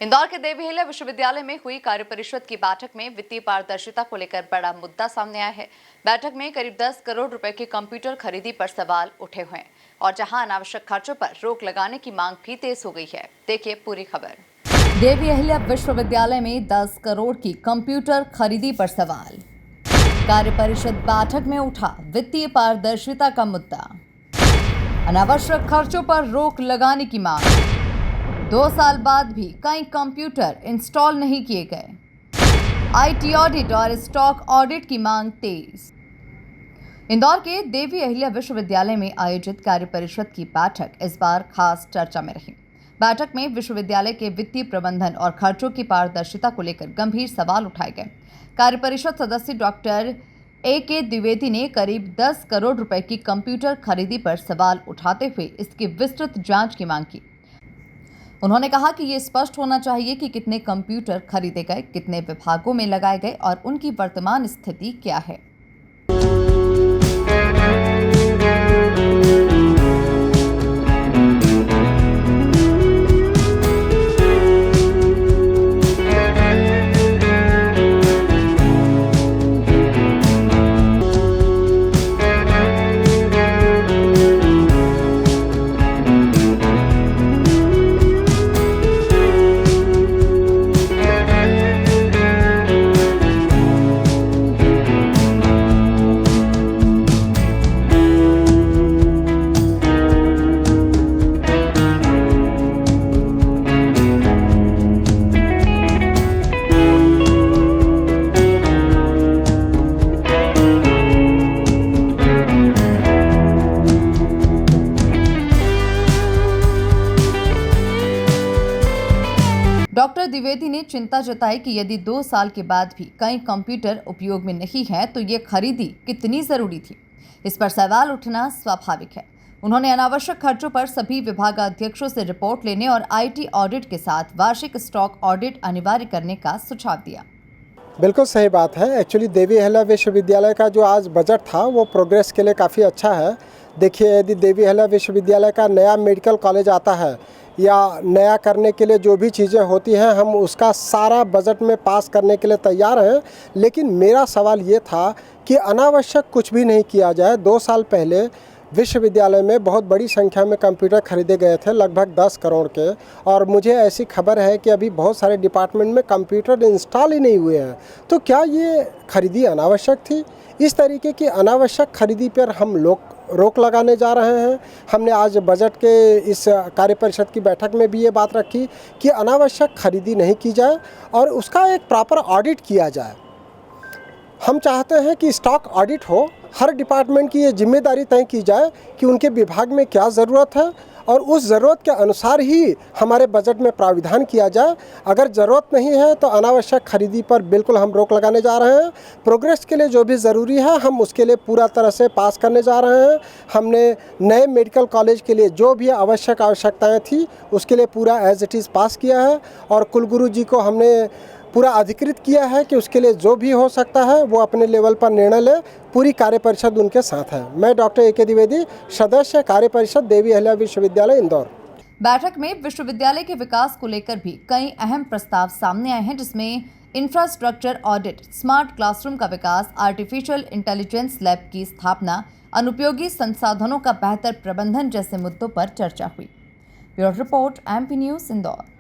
इंदौर के देवी अहिल्या विश्वविद्यालय में हुई कार्य परिषद की बैठक में वित्तीय पारदर्शिता को लेकर बड़ा मुद्दा सामने आया है। बैठक में करीब 10 करोड़ रुपए की कंप्यूटर खरीदी पर सवाल उठे हुए हैं और जहां अनावश्यक खर्चों पर रोक लगाने की मांग भी तेज हो गई है। देखिए पूरी खबर। देवी अहिल्या विश्वविद्यालय में 10 करोड़ की कंप्यूटर खरीदी पर सवाल। कार्य परिषद बैठक में उठा वित्तीय पारदर्शिता का मुद्दा। अनावश्यक खर्चों पर रोक लगाने की मांग। 2 साल बाद भी कई कंप्यूटर इंस्टॉल नहीं किए गए। आईटी ऑडिट और स्टॉक ऑडिट की मांग तेज। इंदौर के देवी अहिल्या विश्वविद्यालय में आयोजित कार्य परिषद की बैठक इस बार खास चर्चा में रही। बैठक में विश्वविद्यालय के वित्तीय प्रबंधन और खर्चों की पारदर्शिता को लेकर गंभीर सवाल उठाए गए। कार्य परिषद सदस्य डॉक्टर ए.के. द्विवेदी ने करीब 10 करोड़ रुपए की कंप्यूटर खरीदी पर सवाल उठाते हुए इसकी विस्तृत जांच की मांग की। उन्होंने कहा कि ये स्पष्ट होना चाहिए कि कितने कंप्यूटर खरीदे गए, कितने विभागों में लगाए गए और उनकी वर्तमान स्थिति क्या है। डॉक्टर द्विवेदी ने चिंता जताई कि यदि 2 साल के बाद भी कई कंप्यूटर उपयोग में नहीं है तो ये खरीदी कितनी जरूरी थी। इस पर सवाल उठना स्वाभाविक है। उन्होंने अनावश्यक खर्चों पर सभी विभागाध्यक्षों से रिपोर्ट लेने और आईटी ऑडिट के साथ वार्षिक स्टॉक ऑडिट अनिवार्य करने का सुझाव दिया। बिल्कुल सही बात है। एक्चुअली देवी अहिल्या विश्वविद्यालय का जो आज बजट था वो प्रोग्रेस के लिए काफ़ी अच्छा है। देखिए, यदि देवी अहिल्या विश्वविद्यालय का नया मेडिकल कॉलेज आता है या नया करने के लिए जो भी चीज़ें होती हैं, हम उसका सारा बजट में पास करने के लिए तैयार हैं। लेकिन मेरा सवाल ये था कि अनावश्यक कुछ भी नहीं किया जाए। 2 साल पहले विश्वविद्यालय में बहुत बड़ी संख्या में कंप्यूटर खरीदे गए थे, लगभग 10 करोड़ के, और मुझे ऐसी खबर है कि अभी बहुत सारे डिपार्टमेंट में कंप्यूटर इंस्टॉल ही नहीं हुए हैं। तो क्या ये खरीदी अनावश्यक थी? इस तरीके की अनावश्यक खरीदी पर हम लोग रोक लगाने जा रहे हैं। हमने आज बजट के इस कार्य परिषद की बैठक में भी ये बात रखी कि अनावश्यक खरीदी नहीं की जाए और उसका एक प्रॉपर ऑडिट किया जाए। हम चाहते हैं कि स्टॉक ऑडिट हो, हर डिपार्टमेंट की ये जिम्मेदारी तय की जाए कि उनके विभाग में क्या ज़रूरत है और उस ज़रूरत के अनुसार ही हमारे बजट में प्राविधान किया जाए। अगर ज़रूरत नहीं है तो अनावश्यक खरीदी पर बिल्कुल हम रोक लगाने जा रहे हैं। प्रोग्रेस के लिए जो भी ज़रूरी है हम उसके लिए पूरा तरह से पास करने जा रहे हैं। हमने नए मेडिकल कॉलेज के लिए जो भी आवश्यकताएँ थी उसके लिए पूरा एज इट इज़ पास किया है और कुलगुरु जी को हमने पूरा अधिकृत किया है कि उसके लिए जो भी हो सकता है वो अपने लेवल पर निर्णय ले। पूरी कार्य परिषद उनके साथ है। मैं डॉक्टर ए.के. द्विवेदी, सदस्य कार्य परिषद देवी अहिल्या विश्वविद्यालय इंदौर। बैठक में विश्वविद्यालय के विकास को लेकर भी कई अहम प्रस्ताव सामने आए हैं, जिसमें इंफ्रास्ट्रक्चर ऑडिट, स्मार्ट क्लासरूम का विकास, आर्टिफिशियल इंटेलिजेंस लैब की स्थापना, अनुपयोगी संसाधनों का बेहतर प्रबंधन जैसे मुद्दों पर चर्चा हुई। Bureau report, MP news, Indore.